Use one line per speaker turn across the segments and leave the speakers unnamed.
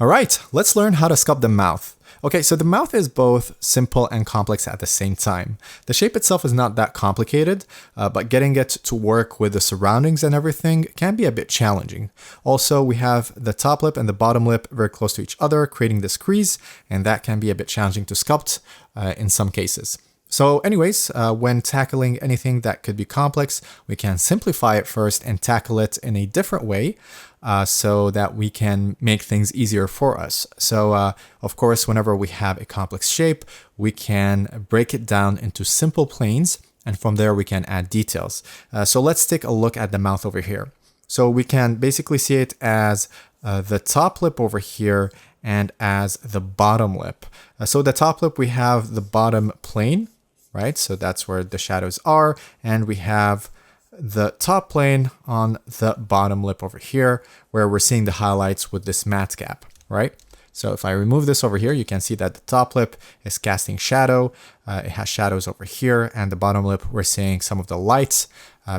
All right, let's learn how to sculpt the mouth. Okay, so the mouth is both simple and complex at the same time. The shape itself is not that complicated, but getting it to work with the surroundings and everything can be a bit challenging. Also, we have the top lip and the bottom lip very close to each other, creating this crease, and that can be a bit challenging to sculpt in some cases. So anyways, when tackling anything that could be complex, we can simplify it first and tackle it in a different way so that we can make things easier for us. So of course, whenever we have a complex shape, we can break it down into simple planes, and from there we can add details. So let's take a look at the mouth over here. So we can basically see it as the top lip over here and as the bottom lip. So the top lip, we have the bottom plane, right? So that's where the shadows are. And we have the top plane on the bottom lip over here, where we're seeing the highlights with this matte gap, right? So if I remove this over here, you can see that the top lip is casting shadow. It has shadows over here, and the bottom lip, we're seeing some of the lights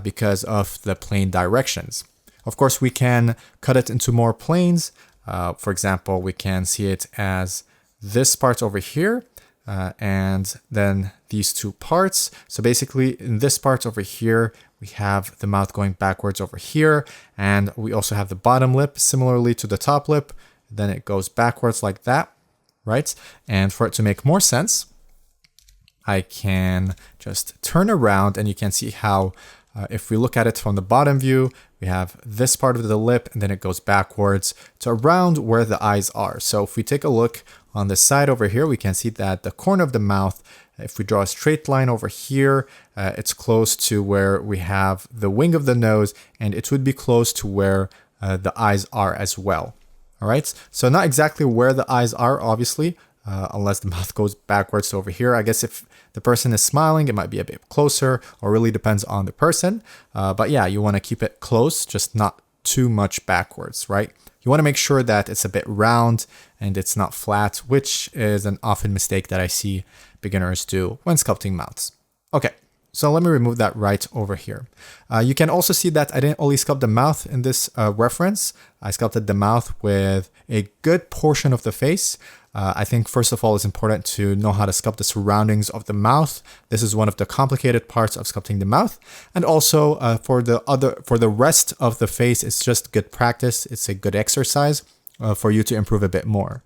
because of the plane directions. Of course, we can cut it into more planes. For example, we can see it as this part over here, and then these two parts. So basically in this part over here, we have the mouth going backwards over here, and we also have the bottom lip similarly to the top lip. Then it goes backwards like that, right? And for it to make more sense, I can just turn around, and you can see how if we look at it from the bottom view, we have this part of the lip, and then it goes backwards to around where the eyes are. So if we take a look on the side over here, we can see that the corner of the mouth, if we draw a straight line over here, it's close to where we have the wing of the nose, and it would be close to where the eyes are as well. All right, so not exactly where the eyes are, obviously, unless the mouth goes backwards to over here. I guess if the person is smiling, it might be a bit closer, or really depends on the person. But yeah, you want to keep it close, just not too much backwards, right? You want to make sure that it's a bit round and it's not flat, which is an often mistake that I see beginners do when sculpting mouths. Okay, so let me remove that right over here. You can also see that I didn't only sculpt the mouth in this reference. I sculpted the mouth with a good portion of the face. I think first of all, it's important to know how to sculpt the surroundings of the mouth. This is one of the complicated parts of sculpting the mouth. And also for the rest of the face, it's just good practice. It's a good exercise for you to improve a bit more.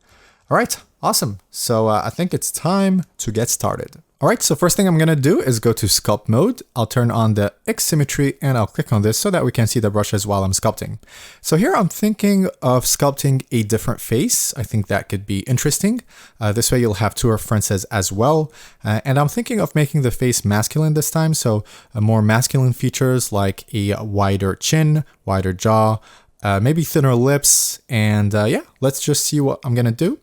All right, awesome. So I think it's time to get started. All right, so first thing I'm gonna do is go to sculpt mode. I'll turn on the X symmetry and I'll click on this so that we can see the brushes while I'm sculpting. So here I'm thinking of sculpting a different face. I think that could be interesting. This way you'll have two references as well. And I'm thinking of making the face masculine this time. So more masculine features like a wider chin, wider jaw, maybe thinner lips. And yeah, let's just see what I'm gonna do.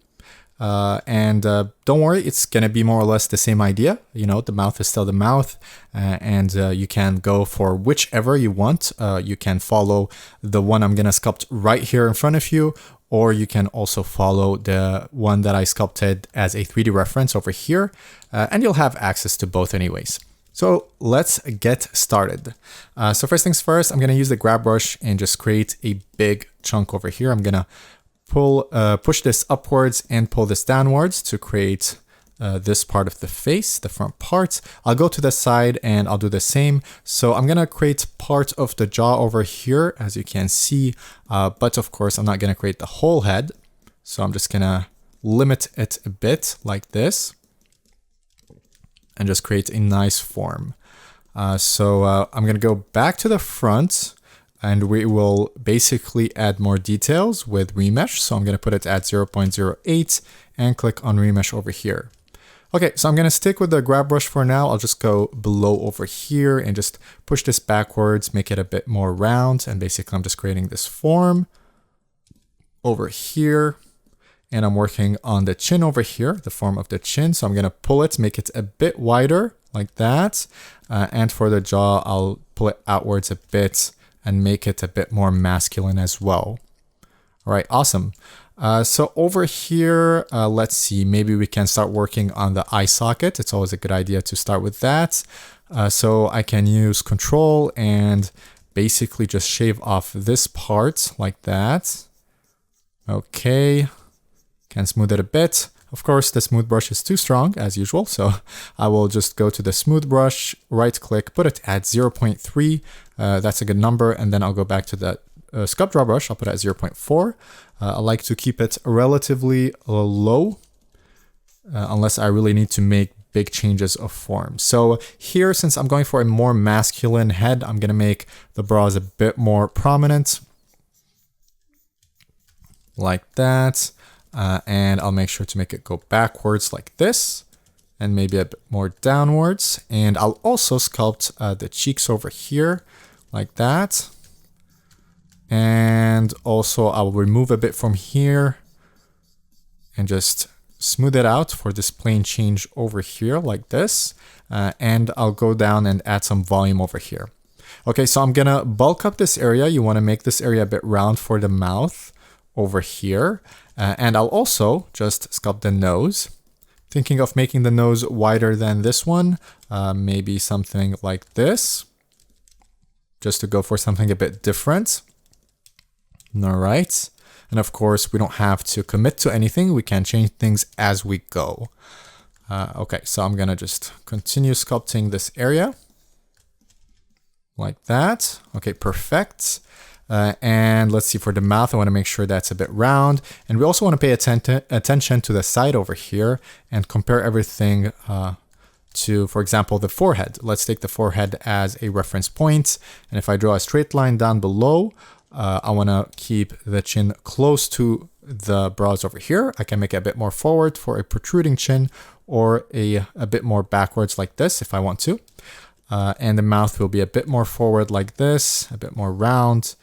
Don't worry, it's gonna be more or less the same idea. You know, the mouth is still the mouth, and you can go for whichever you want. You can follow the one I'm gonna sculpt right here in front of you, or you can also follow the one that I sculpted as a 3D reference over here, and you'll have access to both anyways. So let's get started. So first things first, I'm gonna use the grab brush and just create a big chunk over here. I'm gonna push this upwards and pull this downwards to create this part of the face, the front part. I'll go to the side and I'll do the same. So I'm gonna create part of the jaw over here, as you can see, but of course I'm not gonna create the whole head. So I'm just gonna limit it a bit like this and just create a nice form. So I'm gonna go back to the front, and we will basically add more details with remesh. So I'm gonna put it at 0.08 and click on remesh over here. Okay, so I'm gonna stick with the grab brush for now. I'll just go below over here and just push this backwards, make it a bit more round. And basically I'm just creating this form over here. And I'm working on the chin over here, the form of the chin. So I'm gonna pull it, make it a bit wider like that. And for the jaw, I'll pull it outwards a bit and make it a bit more masculine as well. All right, awesome. So over here, let's see, maybe we can start working on the eye socket. It's always a good idea to start with that. So I can use Control and basically just shave off this part like that. Okay, Can smooth it a bit. Of course, the smooth brush is too strong as usual, so I will just go to the smooth brush, right click, put it at 0.3. That's a good number. And then I'll go back to that sculpt draw brush. I'll put it at 0.4. I like to keep it relatively low unless I really need to make big changes of form. So here, since I'm going for a more masculine head, I'm going to make the brows a bit more prominent. Like that. And I'll make sure to make it go backwards like this. And maybe a bit more downwards. And I'll also sculpt the cheeks over here like that. And also I'll remove a bit from here and just smooth it out for this plane change over here like this. And I'll go down and add some volume over here. Okay, so I'm gonna bulk up this area. You wanna make this area a bit round for the mouth over here. And I'll also just sculpt the nose. Thinking of making the nose wider than this one, maybe something like this, just to go for something a bit different. All right. And of course, we don't have to commit to anything. We can change things as we go. Okay, so I'm gonna just continue sculpting this area like that. Okay, perfect. And let's see, for the mouth, I want to make sure that's a bit round. And we also want to pay attention to the side over here and compare everything to, for example, the forehead. Let's take the forehead as a reference point. And if I draw a straight line down below, I want to keep the chin close to the brows over here. I can make it a bit more forward for a protruding chin, or a bit more backwards like this if I want to. And the mouth will be a bit more forward like this, a bit more round.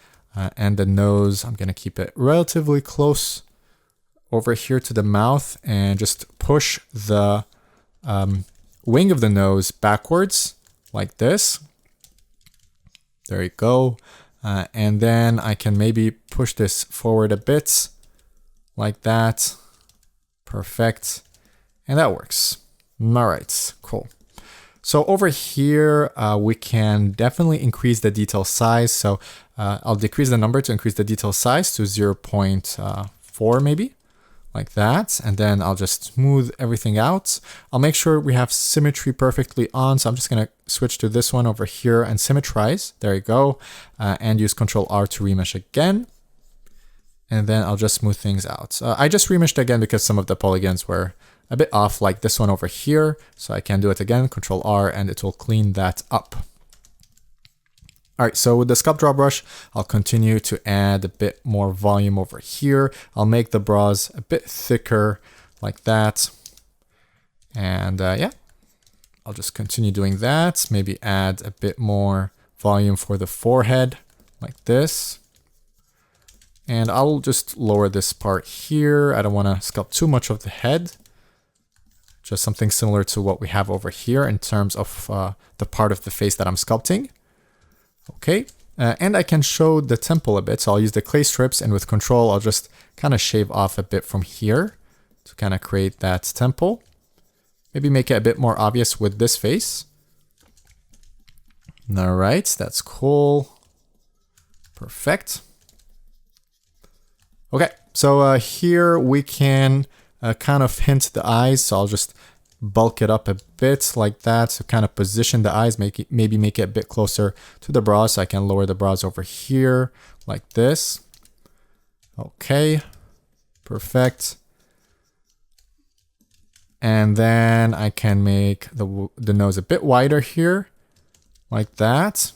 And the nose, I'm going to keep it relatively close over here to the mouth and just push the wing of the nose backwards like this. There you go. And then I can maybe push this forward a bit like that. Perfect. And that works. All right, cool. So over here, we can definitely increase the detail size. So I'll decrease the number to increase the detail size to 0.4 maybe, like that. And then I'll just smooth everything out. I'll make sure we have symmetry perfectly on. So I'm just gonna switch to this one over here and symmetrize. There you go. And use Ctrl-R to remesh again. And then I'll just smooth things out. I just remeshed again because some of the polygons were a bit off, like this one over here. So I can do it again, Ctrl-R, and it will clean that up. All right, so with the sculpt draw brush, I'll continue to add a bit more volume over here. I'll make the brows a bit thicker like that. And yeah, I'll just continue doing that. Maybe add a bit more volume for the forehead like this. And I'll just lower this part here. I don't want to sculpt too much of the head. Just something similar to what we have over here in terms of the part of the face that I'm sculpting. Okay, and I can show the temple a bit. So I'll use the clay strips, and with Control, I'll just kind of shave off a bit from here to kind of create that temple. Maybe make it a bit more obvious with this face. All right, that's cool. Perfect. Okay, so here we can kind of hint the eyes. So I'll just bulk it up a bit like that. So kind of position the eyes, maybe make it a bit closer to the brows. So I can lower the brows over here like this. Okay, perfect. And then I can make the nose a bit wider here like that.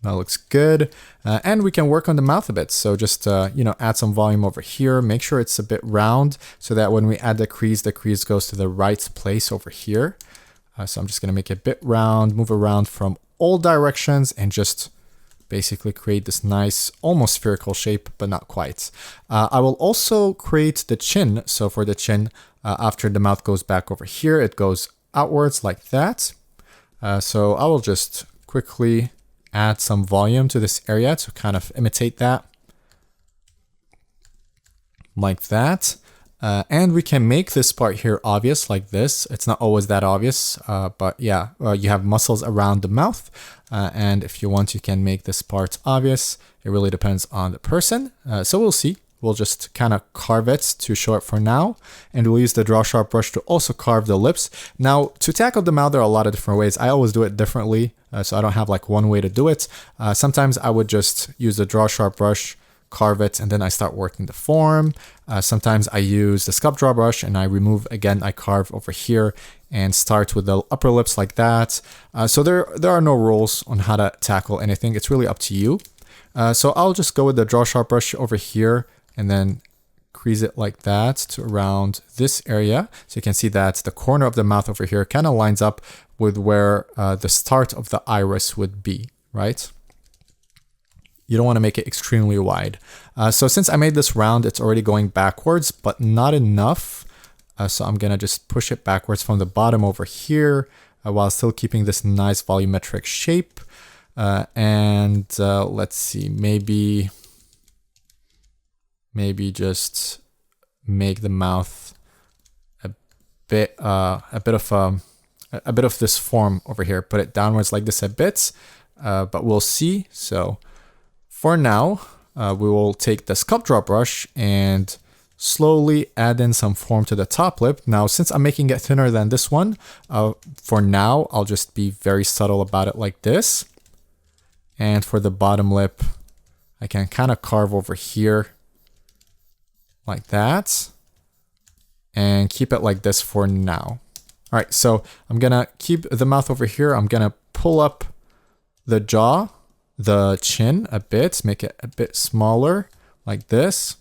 That looks good. And we can work on the mouth a bit. So just, add some volume over here. Make sure it's a bit round so that when we add the crease goes to the right place over here. So I'm just going to make it a bit round, move around from all directions, and just basically create this nice, almost spherical shape, but not quite. I will also create the chin. So for the chin, after the mouth goes back over here, it goes outwards like that. So I will just quickly add some volume to this area to kind of imitate that. Like that. And we can make this part here obvious like this. It's not always that obvious, but yeah, you have muscles around the mouth. And if you want, you can make this part obvious. It really depends on the person. So we'll see. we'll just kind of carve it to show it for now. And we'll use the draw sharp brush to also carve the lips. Now, to tackle the mouth, there are a lot of different ways. I always do it differently, so I don't have like one way to do it. Sometimes I would just use the draw sharp brush, carve it, and then I start working the form. Sometimes I use the sculpt draw brush and I remove, again, I carve over here and start with the upper lips like that. So there are no rules on how to tackle anything. It's really up to you. So I'll just go with the draw sharp brush over here and then crease it like that to around this area. So you can see that the corner of the mouth over here kind of lines up with where the start of the iris would be, right? You don't want to make it extremely wide. So since I made this round, it's already going backwards, but not enough. So I'm going to just push it backwards from the bottom over here while still keeping this nice volumetric shape. Let's see, maybe just make the mouth a bit of this form over here. Put it downwards like this a bit, but we'll see. So for now, we will take the sculpt draw brush and slowly add in some form to the top lip. Now, since I'm making it thinner than this one, for now, I'll just be very subtle about it like this. And for the bottom lip, I can kind of carve over here like that and keep it like this for now. All right, so I'm gonna keep the mouth over here. I'm gonna pull up the jaw, the chin a bit, make it a bit smaller like this.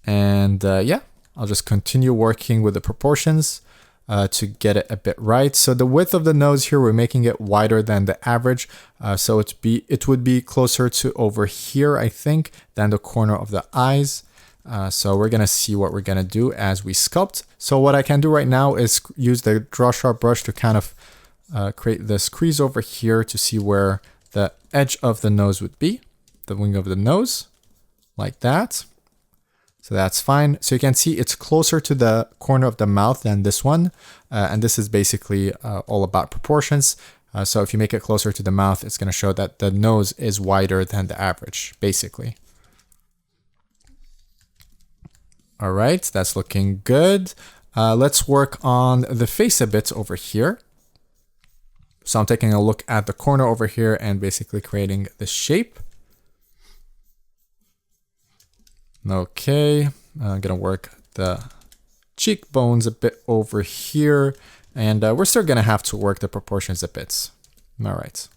And yeah, I'll just continue working with the proportions to get it a bit right. So the width of the nose here, we're making it wider than the average. So it would be closer to over here, I think, than the corner of the eyes. So we're gonna see what we're gonna do as we sculpt. So what I can do right now is use the draw sharp brush to kind of create this crease over here to see where the edge of the nose would be, the wing of the nose, like that. So that's fine. So you can see it's closer to the corner of the mouth than this one. And this is basically all about proportions. So if you make it closer to the mouth, it's going to show that the nose is wider than the average, basically. All right, that's looking good. Let's work on the face a bit over here. So I'm taking a look at the corner over here and basically creating this shape. Okay, I'm gonna work the cheekbones a bit over here, and we're still gonna have to work the proportions a bit. All right.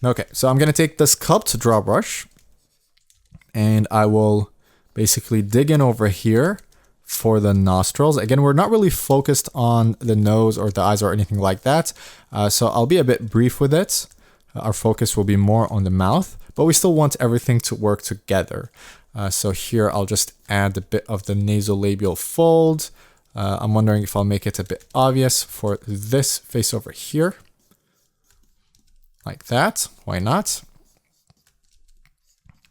Okay, so I'm gonna take the sculpt draw brush, and I will basically dig in over here for the nostrils. Again, we're not really focused on the nose or the eyes or anything like that, so I'll be a bit brief with it. Our focus will be more on the mouth, but we still want everything to work together. So here I'll just add a bit of the nasolabial fold. I'm wondering if I'll make it a bit obvious for this face over here. Like that, why not?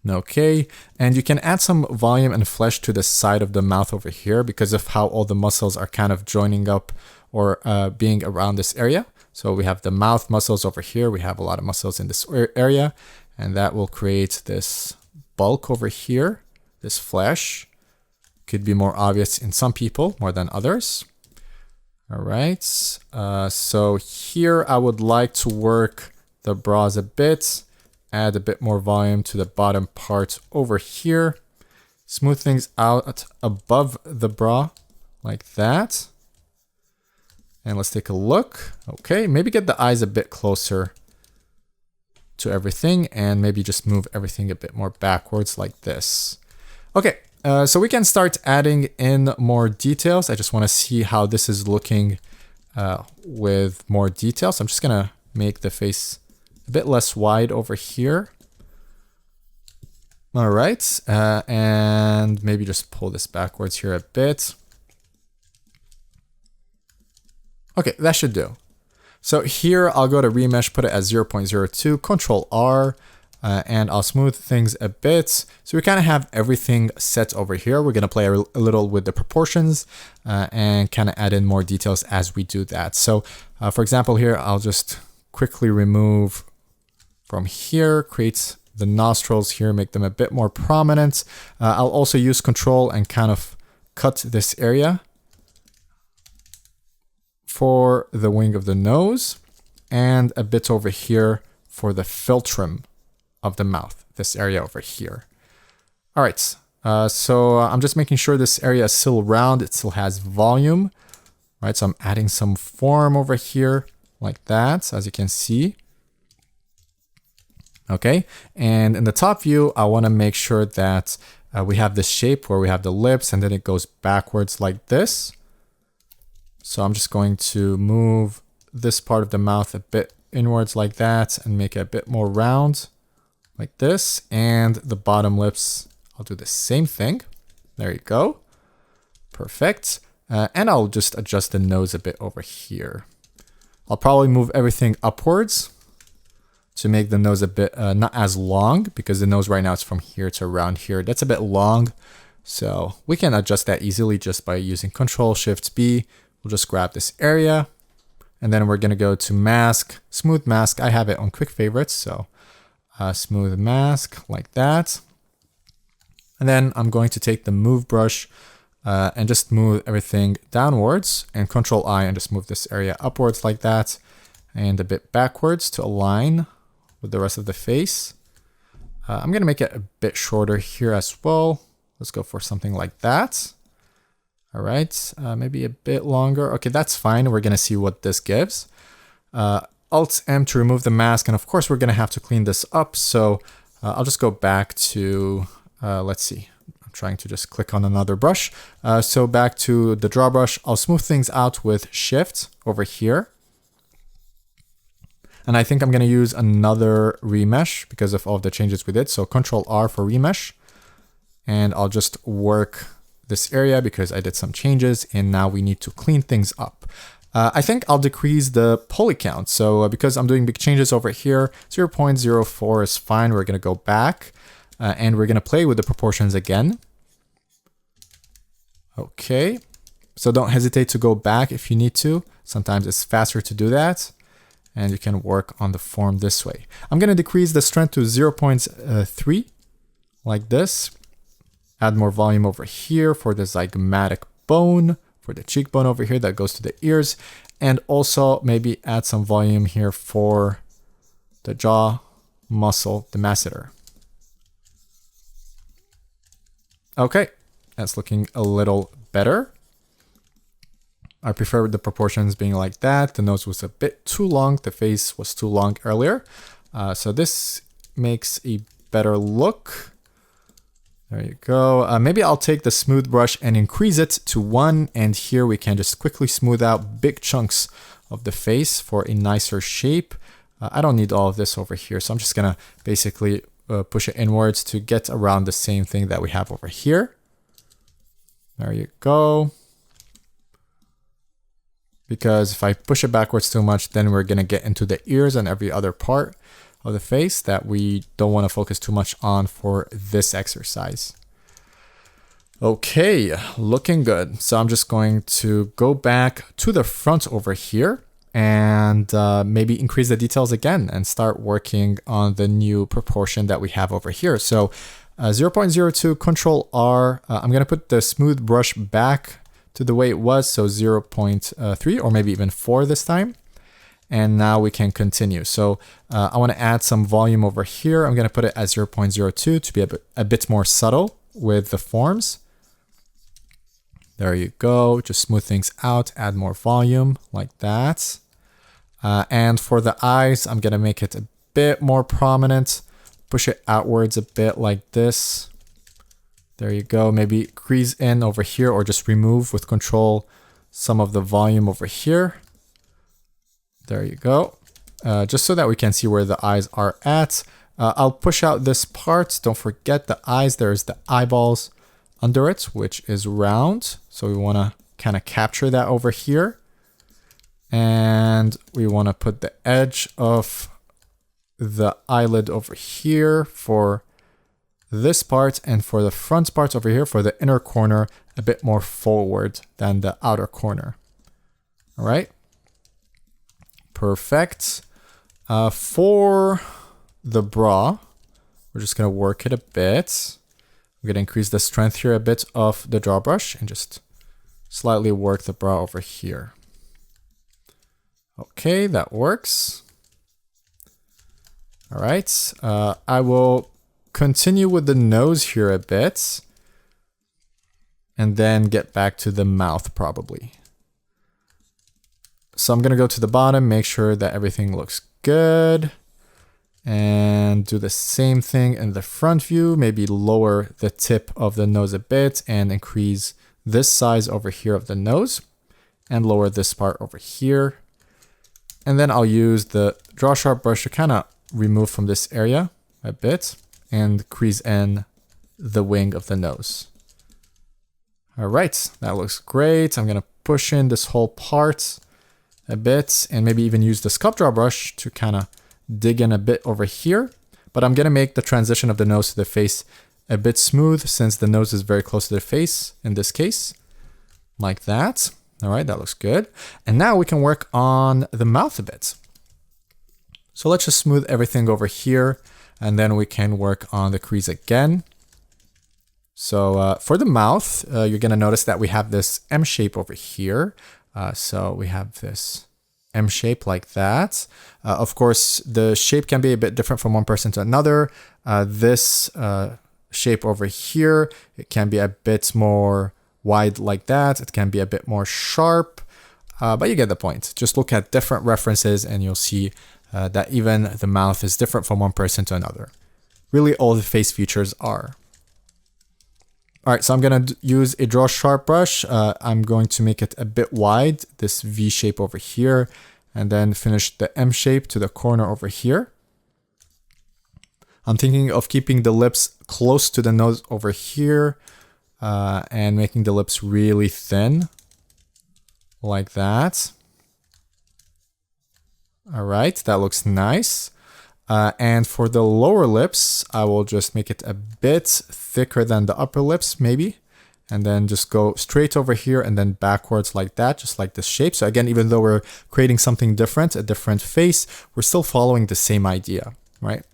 Okay, and you can add some volume and flesh to the side of the mouth over here because of how all the muscles are kind of joining up or being around this area. So we have the mouth muscles over here. We have a lot of muscles in this area, and that will create this bulk over here, this flesh. Could be more obvious in some people more than others. All right, so here I would like to work the brows a bit, add a bit more volume to the bottom part over here, smooth things out above the brow like that. And let's take a look. Okay, maybe get the eyes a bit closer to everything and maybe just move everything a bit more backwards like this. Okay, so we can start adding in more details. I just want to see how this is looking with more details. I'm just gonna make the face a bit less wide over here. All right, and maybe just pull this backwards here a bit. Okay, that should do. So here I'll go to remesh, put it as 0.02, Control R, and I'll smooth things a bit. So we kind of have everything set over here. We're gonna play a little with the proportions and kind of add in more details as we do that. So for example here, I'll just quickly remove from here, create the nostrils here, make them a bit more prominent. I'll also use control and kind of cut this area for the wing of the nose, and a bit over here for the philtrum of the mouth, this area over here. All right, so I'm just making sure this area is still round, it still has volume, right? So I'm adding some form over here like that, as you can see. Okay, and in the top view, I want to make sure that we have this shape where we have the lips and then it goes backwards like this. So I'm just going to move this part of the mouth a bit inwards like that and make it a bit more round like this. And the bottom lips, I'll do the same thing. There you go. Perfect. And I'll just adjust the nose a bit over here. I'll probably move everything upwards to make the nose a bit not as long, because the nose right now is from here to around here. That's a bit long. So we can adjust that easily just by using Control-Shift-B. We'll just grab this area, and then we're gonna go to mask, smooth mask. I have it on quick favorites, so smooth mask like that. And then I'm going to take the move brush and just move everything downwards, and Control-I and just move this area upwards like that, and a bit backwards to align with the rest of the face. I'm gonna make it a bit shorter here as well. Let's go for something like that. All right, maybe a bit longer. Okay, that's fine. We're gonna see what this gives. Alt-M to remove the mask, and of course we're gonna have to clean this up. So I'll just go back to, let's see. I'm trying to just click on another brush. So back to the draw brush, I'll smooth things out with Shift over here. And I think I'm gonna use another remesh because of all the changes we did. So Control-R for remesh, and I'll just work this area because I did some changes and now we need to clean things up. I think I'll decrease the poly count. So because I'm doing big changes over here, 0.04 is fine. We're gonna go back and we're gonna play with the proportions again. Okay, so don't hesitate to go back if you need to. Sometimes it's faster to do that, and you can work on the form this way. I'm gonna decrease the strength to 0.3 like this. Add more volume over here for the zygomatic bone, for the cheekbone over here that goes to the ears, and also maybe add some volume here for the jaw muscle, the masseter. Okay, that's looking a little better. I prefer the proportions being like that. The nose was a bit too long. The face was too long earlier. So this makes a better look. There you go. Maybe I'll take the smooth brush and increase it to 1. And here we can just quickly smooth out big chunks of the face for a nicer shape. I don't need all of this over here. So I'm just going to basically push it inwards to get around the same thing that we have over here. There you go. Because if I push it backwards too much, then we're going to get into the ears and every other part of the face that we don't want to focus too much on for this exercise. Okay, looking good. So I'm just going to go back to the front over here and maybe increase the details again and start working on the new proportion that we have over here. So 0.02 Control-R, I'm going to put the smooth brush back to the way it was, so 0.3 or maybe even 4 this time. And now we can continue. So I want to add some volume over here. I'm going to put it at 0.02 to be a bit more subtle with the forms. There you go. Just smooth things out, add more volume like that. And for the eyes, I'm going to make it a bit more prominent. Push it outwards a bit like this. There you go. Maybe crease in over here or just remove with Control some of the volume over here. There you go. Just so that we can see where the eyes are at. I'll push out this part. Don't forget the eyes. There's the eyeballs under it, which is round. So we want to kind of capture that over here. And we want to put the edge of the eyelid over here for this part, and for the front parts over here, for the inner corner, a bit more forward than the outer corner. All right. Perfect. For the brow. We're just going to work it a bit. I'm going to increase the strength here a bit of the draw brush and just slightly work the brow over here. Okay, that works. All right, I will continue with the nose here a bit and then get back to the mouth probably. So I'm gonna go to the bottom, make sure that everything looks good, and do the same thing in the front view, maybe lower the tip of the nose a bit and increase this size over here of the nose and lower this part over here. And then I'll use the draw sharp brush to kind of remove from this area a bit and crease in the wing of the nose. All right, that looks great. I'm gonna push in this whole part a bit and maybe even use the sculpt draw brush to kind of dig in a bit over here. But I'm gonna make the transition of the nose to the face a bit smooth since the nose is very close to the face in this case, like that. All right, that looks good. And now we can work on the mouth a bit. So let's just smooth everything over here and then we can work on the crease again. So for the mouth, you're gonna notice that we have this M shape over here. So we have this M shape like that. Of course, the shape can be a bit different from one person to another. This shape over here, it can be a bit more wide like that. It can be a bit more sharp, but you get the point. Just look at different references and you'll see that even the mouth is different from one person to another. Really, all the face features are. All right, so I'm gonna use a draw sharp brush. I'm going to make it a bit wide, this V shape over here, and then finish the M shape to the corner over here. I'm thinking of keeping the lips close to the nose over here and making the lips really thin, like that. All right, that looks nice. And for the lower lips, I will just make it a bit thicker than the upper lips, maybe. And then just go straight over here and then backwards like that, just like this shape. So again, even though we're creating something different, a different face, we're still following the same idea, right?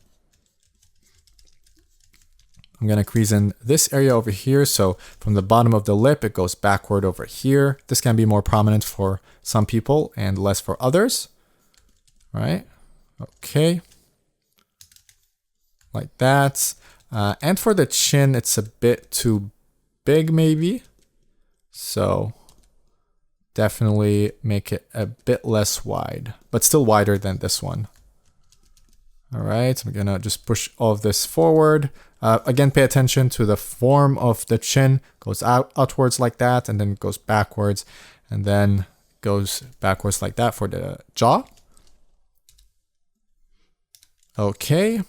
I'm gonna crease in this area over here. So from the bottom of the lip, it goes backward over here. This can be more prominent for some people and less for others, right? Okay. Like that. And for the chin, it's a bit too big maybe. So definitely make it a bit less wide, but still wider than this one. All right, I'm gonna just push all of this forward. Again, pay attention to the form of the chin. Goes outwards like that, and then goes backwards, and then goes backwards like that for the jaw. Okay.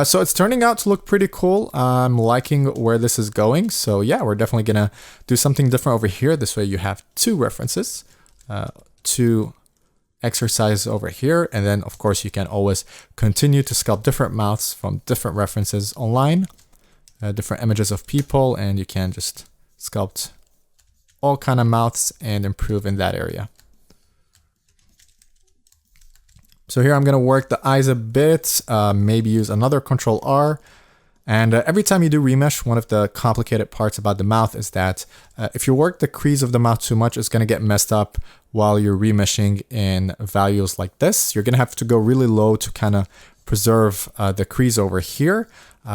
So it's turning out to look pretty cool. I'm liking where this is going. So yeah, we're definitely gonna do something different over here. This way you have two references, two exercises over here. And then of course you can always continue to sculpt different mouths from different references online, different images of people, and you can just sculpt all kind of mouths and improve in that area. So here I'm going to work the eyes a bit, maybe use another Control R. And every time you do remesh, one of the complicated parts about the mouth is that if you work the crease of the mouth too much, it's going to get messed up while you're remeshing in values like this. You're going to have to go really low to kind of preserve the crease over here.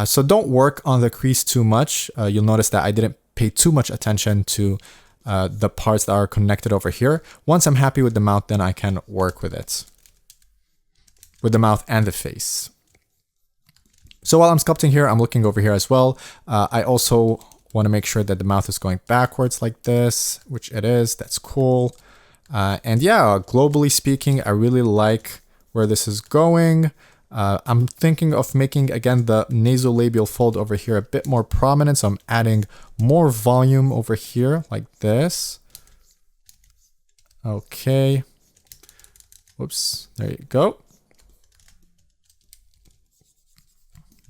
So don't work on the crease too much. You'll notice that I didn't pay too much attention to the parts that are connected over here. Once I'm happy with the mouth, then I can work with it. With the mouth and the face. So while I'm sculpting here, I'm looking over here as well. I also want to make sure that the mouth is going backwards like this, which it is. That's cool. And yeah, globally speaking, I really like where this is going. I'm thinking of making, again, the nasolabial fold over here a bit more prominent. So I'm adding more volume over here like this. Okay. Whoops, there you go.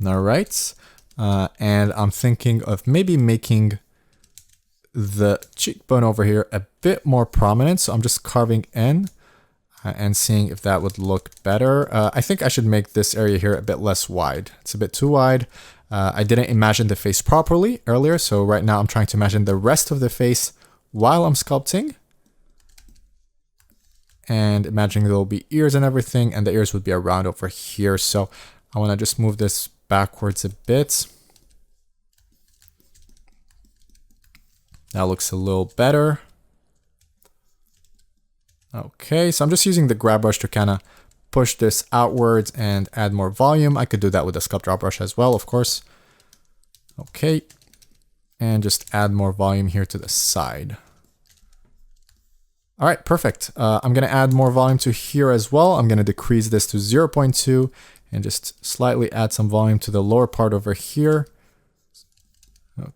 All right, and I'm thinking of maybe making the cheekbone over here a bit more prominent. So I'm just carving in and seeing if that would look better. I think I should make this area here a bit less wide. It's a bit too wide. I didn't imagine the face properly earlier, so right now I'm trying to imagine the rest of the face while I'm sculpting. And imagining there will be ears and everything, and the ears would be around over here. So I want to just move this backwards a bit. That looks a little better. Okay, so I'm just using the grab brush to kind of push this outwards and add more volume. I could do that with the sculpt draw brush as well, of course. Okay, and just add more volume here to the side. All right, perfect. I'm going to add more volume to here as well. I'm going to decrease this to 0.2 and just slightly add some volume to the lower part over here.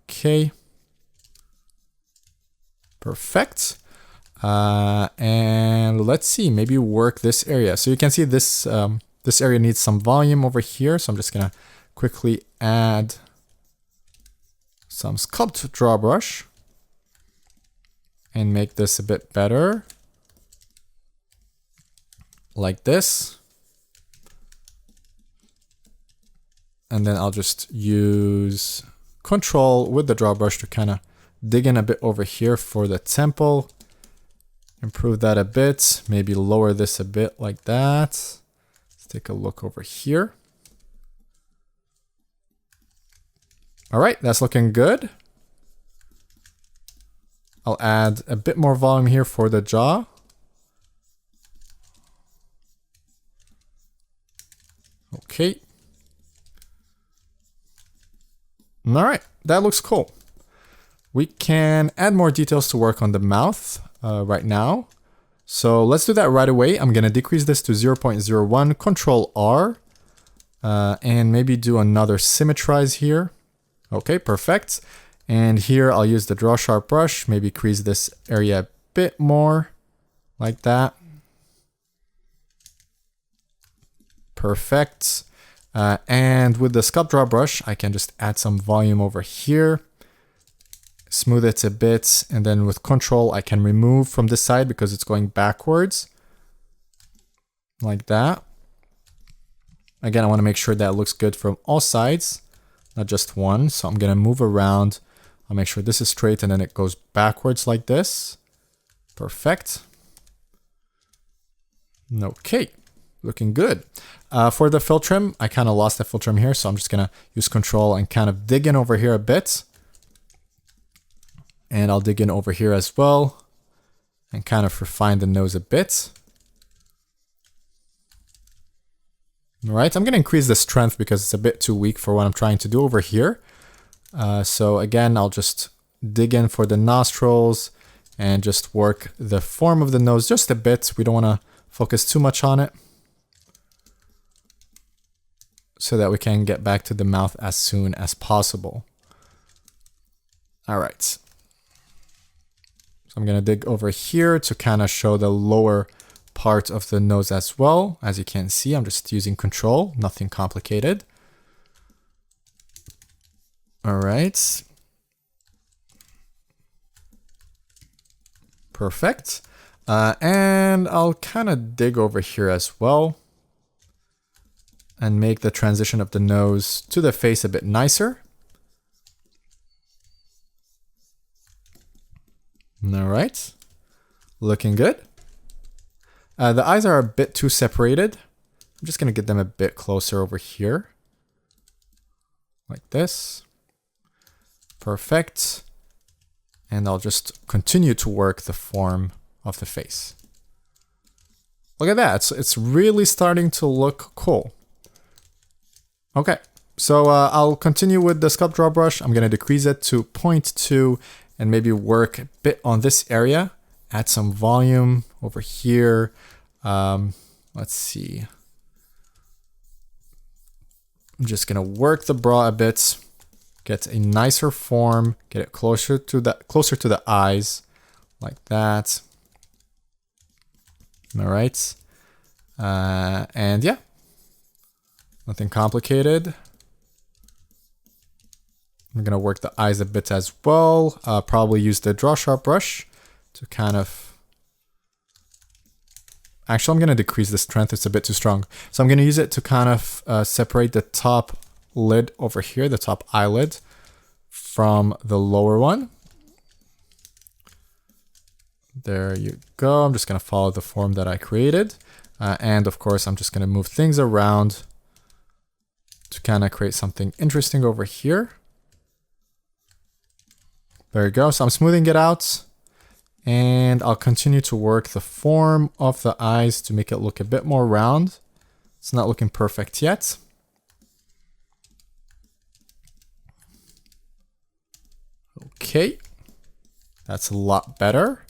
Okay. Perfect. And let's see, maybe work this area. So you can see this, this area needs some volume over here. So I'm just going to quickly add some sculpt draw brush and make this a bit better, like this. And then I'll just use Control with the draw brush to kind of dig in a bit over here for the temple. Improve that a bit, maybe lower this a bit like that. Let's take a look over here. All right, that's looking good. I'll add a bit more volume here for the jaw. Okay. All right, that looks cool. We can add more details to work on the mouth right now. So let's do that right away. I'm gonna decrease this to 0.01, Control R, and maybe do another symmetrize here. Okay, perfect. And here I'll use the draw sharp brush, maybe crease this area a bit more, like that. Perfect. And with the sculpt draw brush, I can just add some volume over here, smooth it a bit, and then with Control, I can remove from this side because it's going backwards, like that. Again, I want to make sure that it looks good from all sides, not just one. So I'm going to move around. I'll make sure this is straight and then it goes backwards like this. Perfect. Okay, looking good. For the fill trim, I kind of lost the fill trim here, so I'm just going to use Control and kind of dig in over here a bit. And I'll dig in over here as well and kind of refine the nose a bit. All right, I'm going to increase the strength because it's a bit too weak for what I'm trying to do over here. So again, I'll just dig in for the nostrils and just work the form of the nose just a bit. We don't want to focus too much on it so that we can get back to the mouth as soon as possible. All right. So I'm going to dig over here to kind of show the lower part of the nose as well. As you can see, I'm just using Control, nothing complicated. All right. Perfect. And I'll kind of dig over here as well and make the transition of the nose to the face a bit nicer. All right. Looking good. The eyes are a bit too separated. I'm just going to get them a bit closer over here. Like this. Perfect. And I'll just continue to work the form of the face. Look at that. It's really starting to look cool. Okay. So I'll continue with the sculpt draw brush. I'm going to decrease it to 0.2 and maybe work a bit on this area. Add some volume over here. Let's see. I'm just going to work the brow a bit. Get a nicer form, get it closer to the eyes, like that. All right. And yeah, nothing complicated. I'm gonna work the eyes a bit as well. Probably use the draw sharp brush to kind of Actually, I'm going to decrease the strength. It's a bit too strong. So I'm going to use it to kind of separate the top lid over here, the top eyelid, from the lower one. There you go. I'm just going to follow the form that I created. And of course, I'm just going to move things around to kind of create something interesting over here. There you go. So I'm smoothing it out. And I'll continue to work the form of the eyes to make it look a bit more round. It's not looking perfect yet. Okay, that's a lot better.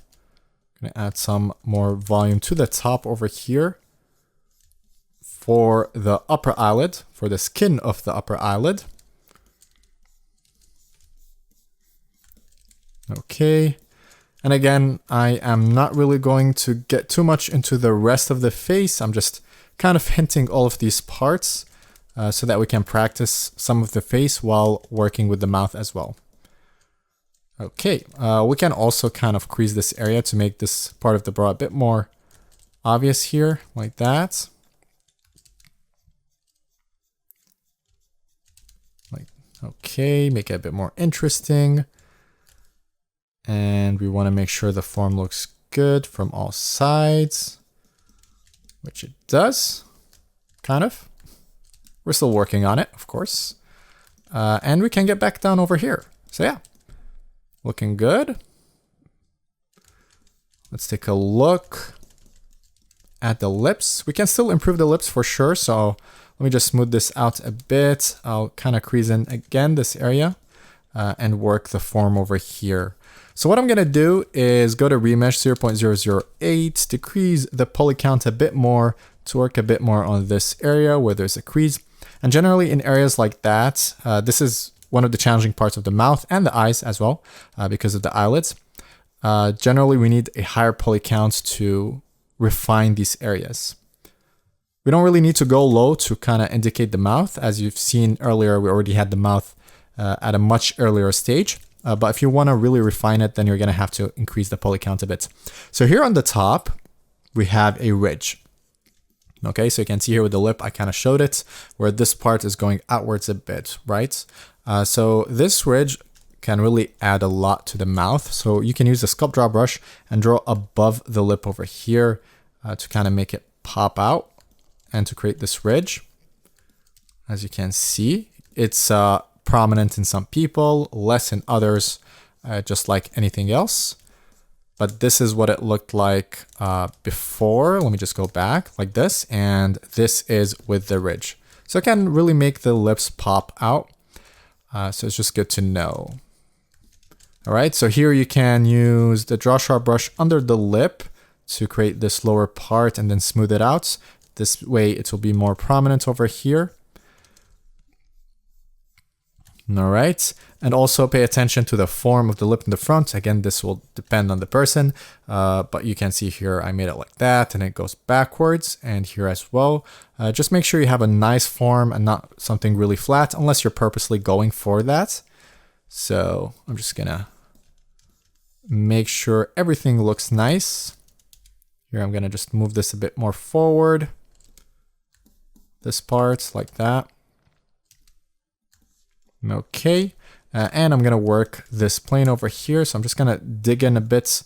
I'm gonna add some more volume to the top over here for the upper eyelid, for the skin of the upper eyelid. Okay. And again, I am not really going to get too much into the rest of the face. I'm just kind of hinting all of these parts so that we can practice some of the face while working with the mouth as well. Okay, we can also kind of crease this area to make this part of the brow a bit more obvious here, like that. Okay, make it a bit more interesting. And we want to make sure the form looks good from all sides, which it does, kind of. We're still working on it, of course. And we can get back down over here. So yeah, looking good. Let's take a look at the lips. We can still improve the lips for sure. So let me just smooth this out a bit. I'll kind of crease in again this area and work the form over here. So what I'm going to do is go to remesh 0.008, decrease the poly count a bit more to work a bit more on this area where there's a crease. And generally in areas like that, this is one of the challenging parts of the mouth and the eyes as well because of the eyelids. Generally, we need a higher poly count to refine these areas. We don't really need to go low to kind of indicate the mouth. As you've seen earlier, we already had the mouth at a much earlier stage. But if you want to really refine it, then you're going to have to increase the poly count a bit. So here on the top, we have a ridge. Okay, so you can see here with the lip, I kind of showed it, where this part is going outwards a bit, right? So this ridge can really add a lot to the mouth. So you can use the sculpt draw brush and draw above the lip over here to kind of make it pop out and to create this ridge. As you can see, it's prominent in some people, less in others, just like anything else. But this is what it looked like before. Let me just go back like this. And this is with the ridge. So it can really make the lips pop out. So it's just good to know. All right, so here you can use the draw sharp brush under the lip to create this lower part and then smooth it out. This way it will be more prominent over here. All right, and also pay attention to the form of the lip in the front. Again, this will depend on the person, but you can see here I made it like that and it goes backwards, and here as well. Just make sure you have a nice form and not something really flat unless you're purposely going for that. So I'm just gonna make sure everything looks nice. Here I'm gonna just move this a bit more forward. This part like that. Okay, and I'm gonna work this plane over here. So I'm just gonna dig in a bit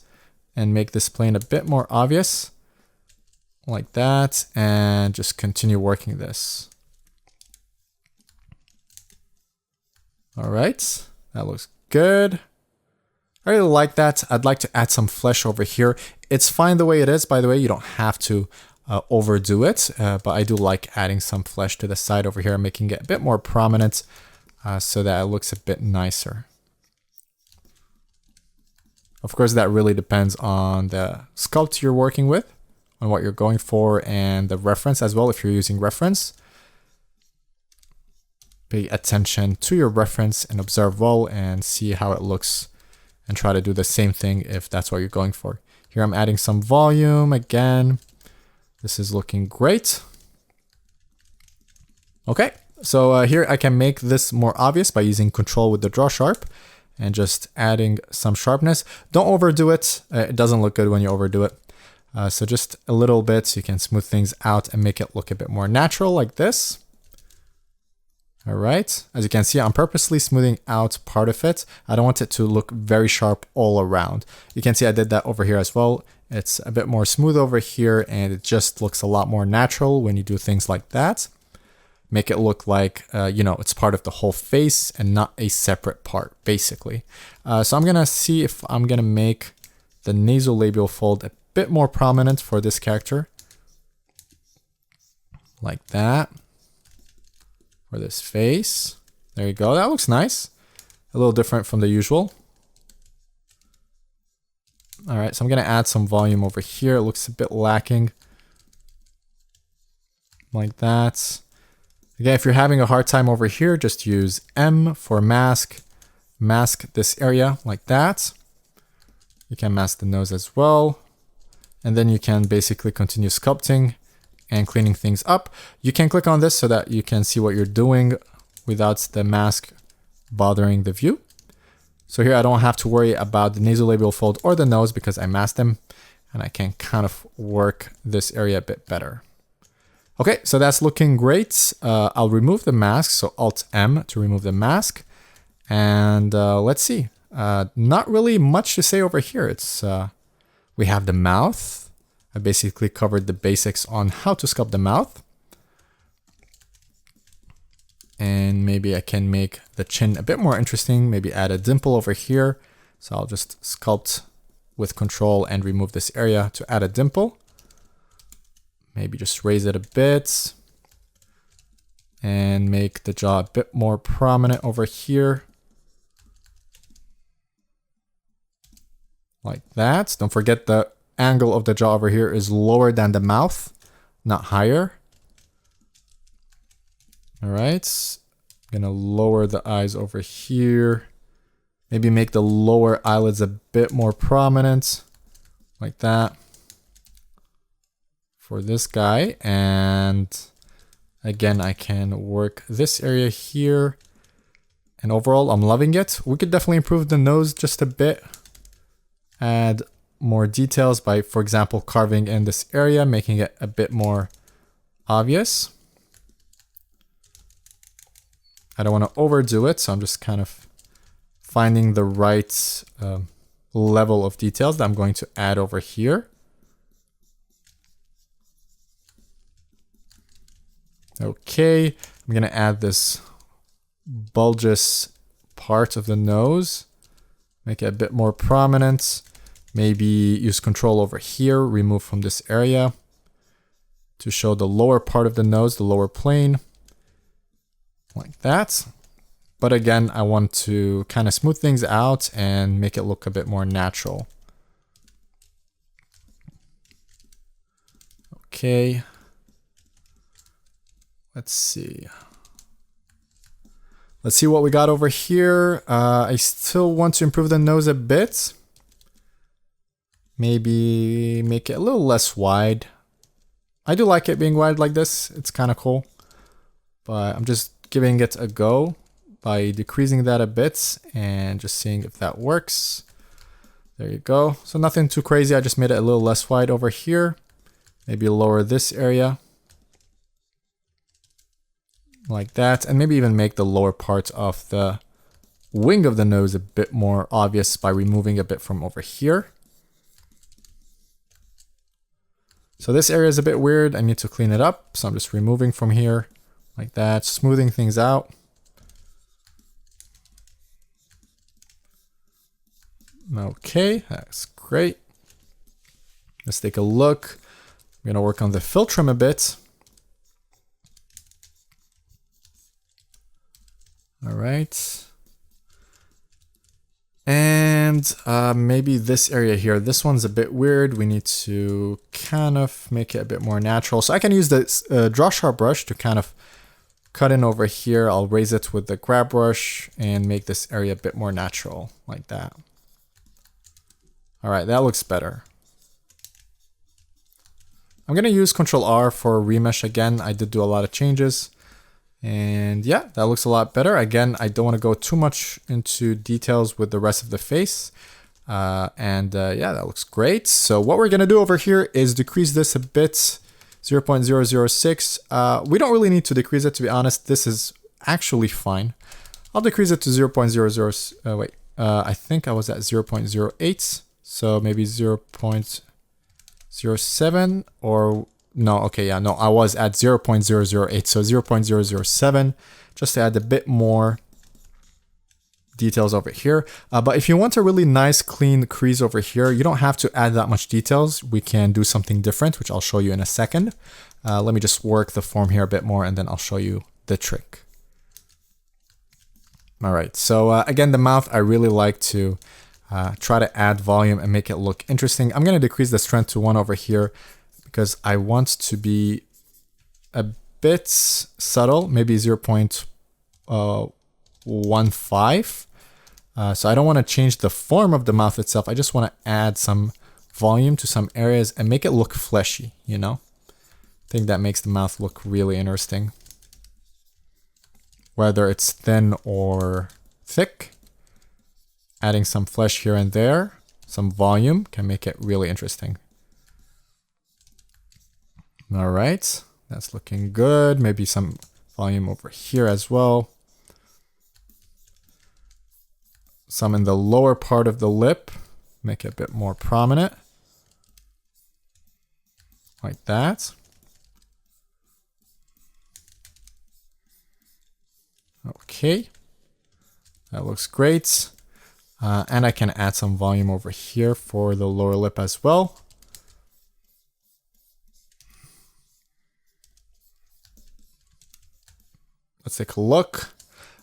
and make this plane a bit more obvious, like that, and just continue working this. All right, that looks good. I really like that. I'd like to add some flesh over here. It's fine the way it is, by the way. You don't have to overdo it, but I do like adding some flesh to the side over here, making it a bit more prominent. So that it looks a bit nicer. Of course, that really depends on the sculpt you're working with, on what you're going for, and the reference as well if you're using reference. Pay attention to your reference and observe well and see how it looks and try to do the same thing if that's what you're going for. Here I'm adding some volume again. This is looking great. Okay. So here I can make this more obvious by using control with the draw sharp and just adding some sharpness. Don't overdo it. It doesn't look good when you overdo it. So just a little bit so you can smooth things out and make it look a bit more natural like this. All right, as you can see, I'm purposely smoothing out part of it. I don't want it to look very sharp all around. You can see I did that over here as well. It's a bit more smooth over here and it just looks a lot more natural when you do things like that. Make it look like, you know, it's part of the whole face and not a separate part, basically. So I'm gonna see if I'm gonna make the nasolabial fold a bit more prominent for this character. Like that. For this face. There you go. That looks nice. A little different from the usual. All right, so I'm going to add some volume over here. It looks a bit lacking. Like that. Again, if you're having a hard time over here, just use M for mask. Mask this area like that. You can mask the nose as well. And then you can basically continue sculpting and cleaning things up. You can click on this so that you can see what you're doing without the mask bothering the view. So here I don't have to worry about the nasolabial fold or the nose because I masked them and I can kind of work this area a bit better. Okay, so that's looking great. I'll remove the mask, so Alt-M to remove the mask. And let's see, not really much to say over here. It's we have the mouth. I basically covered the basics on how to sculpt the mouth. And maybe I can make the chin a bit more interesting, maybe add a dimple over here. So I'll just sculpt with Control and remove this area to add a dimple. Maybe just raise it a bit and make the jaw a bit more prominent over here. Like that. Don't forget the angle of the jaw over here is lower than the mouth, not higher. All right, I'm gonna lower the eyes over here. Maybe make the lower eyelids a bit more prominent, like that. For this guy, and again, I can work this area here. And overall, I'm loving it. We could definitely improve the nose just a bit. Add more details by, for example, carving in this area, making it a bit more obvious. I don't want to overdo it, so I'm just kind of finding the right level of details that I'm going to add over here. Okay, I'm going to add this bulbous part of the nose, make it a bit more prominent. Maybe use Control over here, remove from this area to show the lower part of the nose, the lower plane, like that. But again, I want to kind of smooth things out and make it look a bit more natural. Okay. Let's see. Let's see what we got over here. I still want to improve the nose a bit. Maybe make it a little less wide. I do like it being wide like this. It's kind of cool. But I'm just giving it a go by decreasing that a bit and just seeing if that works. There you go. So nothing too crazy. I just made it a little less wide over here. Maybe lower this area. Like that. And maybe even make the lower part of the wing of the nose a bit more obvious by removing a bit from over here. So this area is a bit weird. I need to clean it up. So I'm just removing from here like that, smoothing things out. Okay, that's great. Let's take a look. I'm gonna work on the philtrum a bit. All right. And maybe this area here, this one's a bit weird. We need to kind of make it a bit more natural. So I can use the draw sharp brush to kind of cut in over here. I'll raise it with the grab brush and make this area a bit more natural like that. All right, that looks better. I'm gonna use Control R for remesh again. I did do a lot of changes. And yeah, that looks a lot better. Again, I don't want to go too much into details with the rest of the face. Yeah, that looks great. So what we're going to do over here is decrease this a bit, 0.006. We don't really need to decrease it, to be honest. This is actually fine. I'll decrease it to 0.00. I think I was at 0.08. So maybe 0.07 or no, okay, yeah, no, I was at 0.008. So 0.007, just to add a bit more details over here. But if you want a really nice clean crease over here, you don't have to add that much details. We can do something different, which I'll show you in a second. Let me just work the form here a bit more and then I'll show you the trick. All right, so again, the mouth, I really like to try to add volume and make it look interesting. I'm going to decrease the strength to 1 over here because I want to be a bit subtle, maybe 0.15. So I don't want to change the form of the mouth itself. I just want to add some volume to some areas and make it look fleshy, you know? I think that makes the mouth look really interesting. Whether it's thin or thick, adding some flesh here and there, some volume can make it really interesting. All right, that's looking good. Maybe some volume over here as well. Some in the lower part of the lip, make it a bit more prominent. Like that. Okay, that looks great. And I can add some volume over here for the lower lip as well. Let's take a look.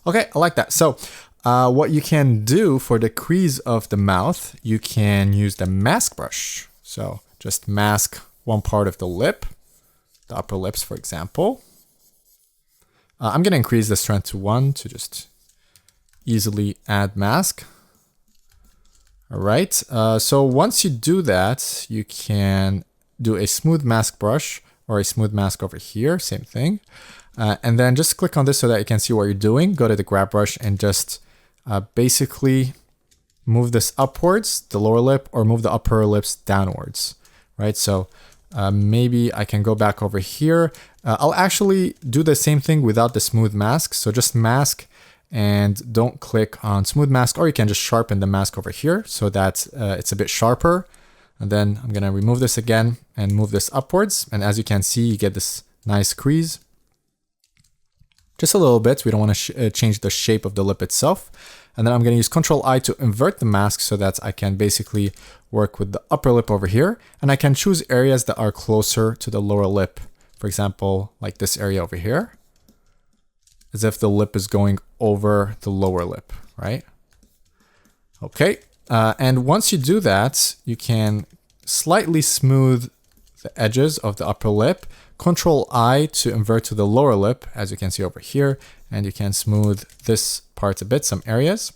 Okay, I like that. So what you can do for the crease of the mouth, you can use the mask brush. So just mask one part of the lip, the upper lips, for example. I'm going to increase the strength to 1 to just easily add mask. All right. So once you do that, you can do a smooth mask brush or a smooth mask over here. Same thing. And then just click on this so that you can see what you're doing. Go to the grab brush and just basically move this upwards, the lower lip, or move the upper lips downwards. Right. So maybe I can go back over here. I'll actually do the same thing without the smooth mask. So just mask and don't click on smooth mask, or you can just sharpen the mask over here so that it's a bit sharper. And then I'm going to remove this again and move this upwards. And as you can see, you get this nice crease. Just a little bit. We don't want to change the shape of the lip itself. And then I'm going to use Ctrl-I to invert the mask so that I can basically work with the upper lip over here. And I can choose areas that are closer to the lower lip. For example, like this area over here. As if the lip is going over the lower lip, right? Okay. And once you do that, you can slightly smooth the edges of the upper lip. Ctrl-I to invert to the lower lip, as you can see over here. And you can smooth this part a bit, some areas.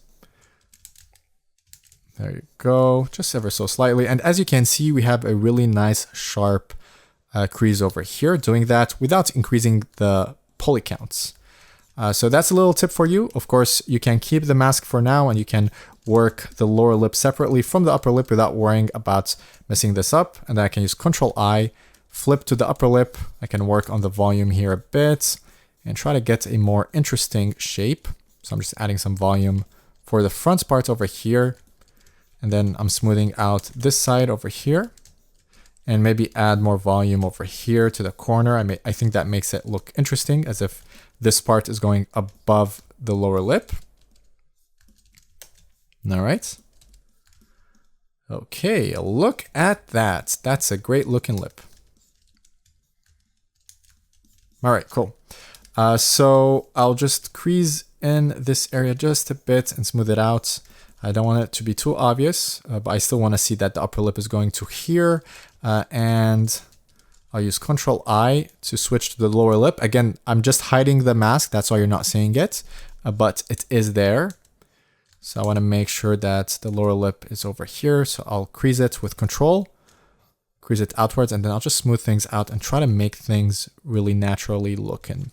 There you go, just ever so slightly. And as you can see, we have a really nice sharp crease over here, doing that without increasing the poly counts. So that's a little tip for you. Of course, you can keep the mask for now and you can work the lower lip separately from the upper lip without worrying about messing this up. And then I can use Ctrl-I, flip to the upper lip. I can work on the volume here a bit and try to get a more interesting shape. So I'm just adding some volume for the front part over here. And then I'm smoothing out this side over here. And maybe add more volume over here to the corner. I think that makes it look interesting, as if this part is going above the lower lip. All right. Okay, look at that. That's a great looking lip. All right, cool. So I'll just crease in this area just a bit and smooth it out. I don't want it to be too obvious, but I still want to see that the upper lip is going to here. And I'll use Ctrl-I to switch to the lower lip. Again, I'm just hiding the mask. That's why you're not seeing it, but it is there. So I want to make sure that the lower lip is over here. So I'll crease it with Control, crease it outwards, and then I'll just smooth things out and try to make things really natural looking.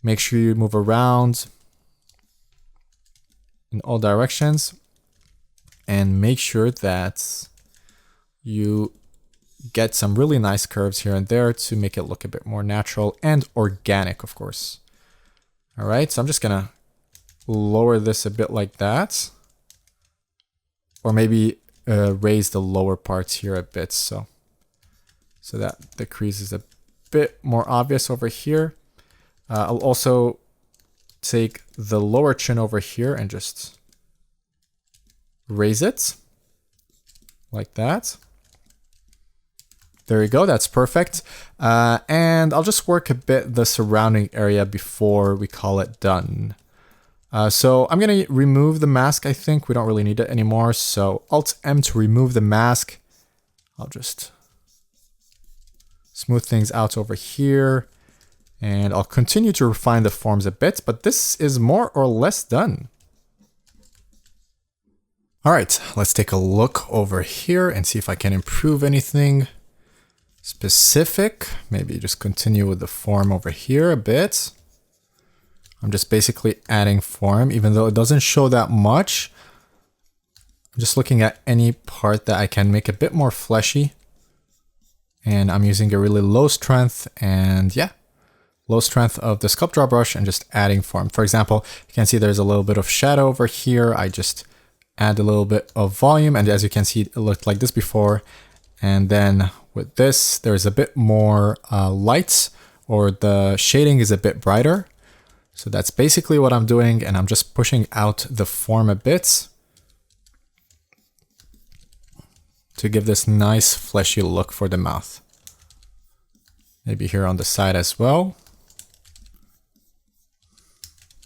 Make sure you move around in all directions. and make sure that you get some really nice curves here and there to make it look a bit more natural and organic, of course. All right, so I'm just gonna lower this a bit like that, or maybe raise the lower parts here a bit so that the crease is a bit more obvious over here. I'll also take the lower chin over here and just raise it like that. There you go, that's perfect. And I'll just work a bit the surrounding area before we call it done. So I'm gonna remove the mask, I think. We don't really need it anymore. So Alt-M to remove the mask. I'll just smooth things out over here. And I'll continue to refine the forms a bit, but this is more or less done. All right, let's take a look over here and see if I can improve anything specific. Maybe just continue with the form over here a bit. I'm just basically adding form, even though it doesn't show that much. I'm just looking at any part that I can make a bit more fleshy. And I'm using a really low strength, and yeah, low strength of the sculpt draw brush and just adding form. For example, you can see there's a little bit of shadow over here. I just add a little bit of volume, and as you can see, it looked like this before. And then with this, there's a bit more light, or the shading is a bit brighter. So that's basically what I'm doing, and I'm just pushing out the form a bit to give this nice fleshy look for the mouth. Maybe here on the side as well.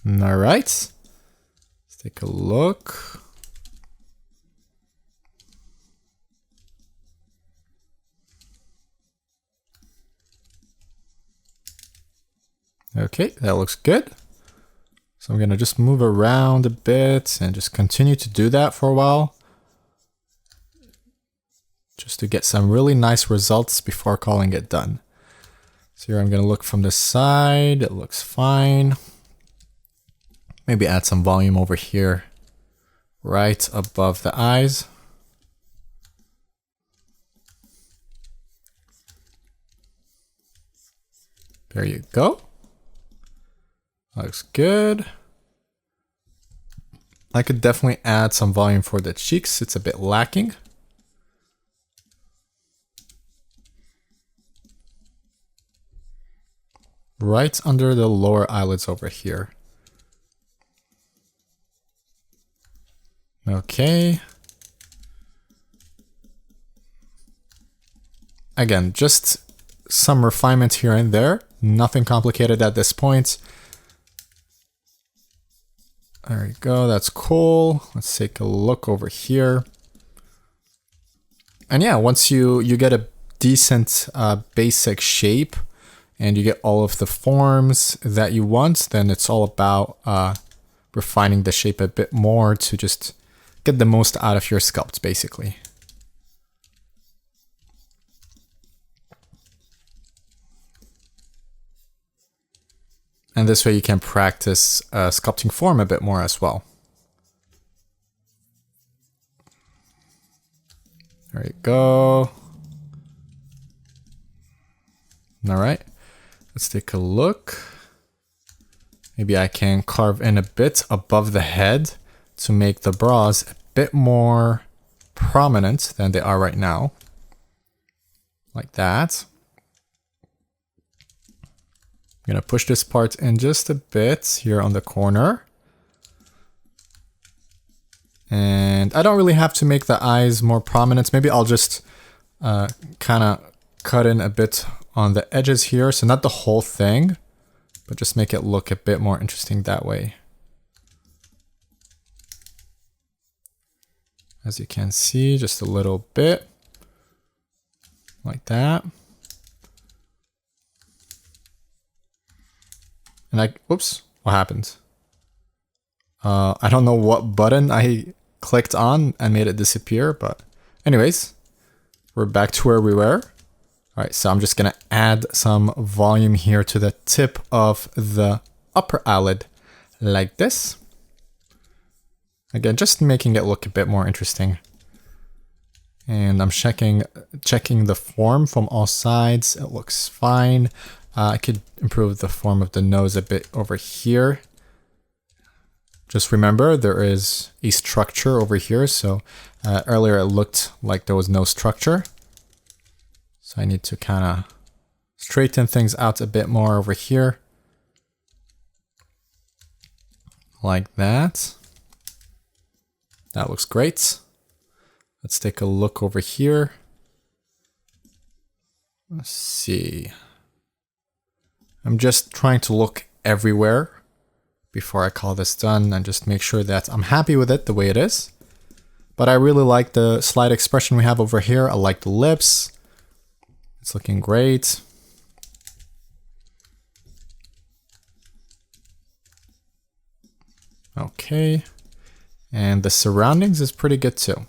All right, let's take a look. Okay, that looks good. So I'm gonna just move around a bit and just continue to do that for a while, just to get some really nice results before calling it done. So here I'm gonna look from the side, it looks fine. Maybe add some volume over here, right above the eyes. There you go. Looks good. I could definitely add some volume for the cheeks. It's a bit lacking. Right under the lower eyelids over here. Okay. Again, just some refinement here and there. Nothing complicated at this point. There we go, that's cool. Let's take a look over here. And yeah, once you get a decent basic shape and you get all of the forms that you want, then it's all about refining the shape a bit more to just get the most out of your sculpt, basically. And this way you can practice sculpting form a bit more as well. There you go. All right, let's take a look. Maybe I can carve in a bit above the head to make the brows a bit more prominent than they are right now. Like that. I'm gonna push this part in just a bit here on the corner. And I don't really have to make the eyes more prominent. Maybe I'll just kind of cut in a bit on the edges here. So not the whole thing, but just make it look a bit more interesting that way. As you can see, just a little bit like that. And oops, what happened? I don't know what button I clicked on and made it disappear, but anyways, we're back to where we were. All right, so I'm just gonna add some volume here to the tip of the upper eyelid like this. Again, just making it look a bit more interesting. And I'm checking the form from all sides. It looks fine. I could improve the form of the nose a bit over here. Just remember, there is a structure over here. So earlier it looked like there was no structure. So I need to kind of straighten things out a bit more over here. Like that. That looks great. Let's take a look over here. Let's see. I'm just trying to look everywhere before I call this done and just make sure that I'm happy with it the way it is. But I really like the slight expression we have over here. I like the lips. It's looking great. Okay. And the surroundings is pretty good too.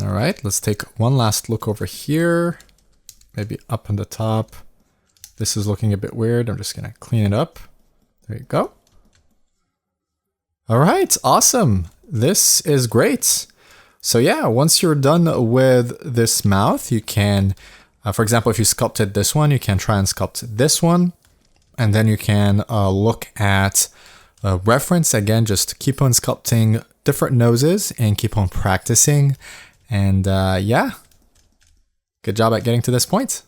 All right, let's take one last look over here. Maybe up on the top. This is looking a bit weird. I'm just gonna clean it up. There you go. All right, awesome. This is great. So yeah, once you're done with this mouth, you can, for example, if you sculpted this one, you can try and sculpt this one. And then you can look at reference. Again, just keep on sculpting different noses and keep on practicing. And yeah, good job at getting to this point.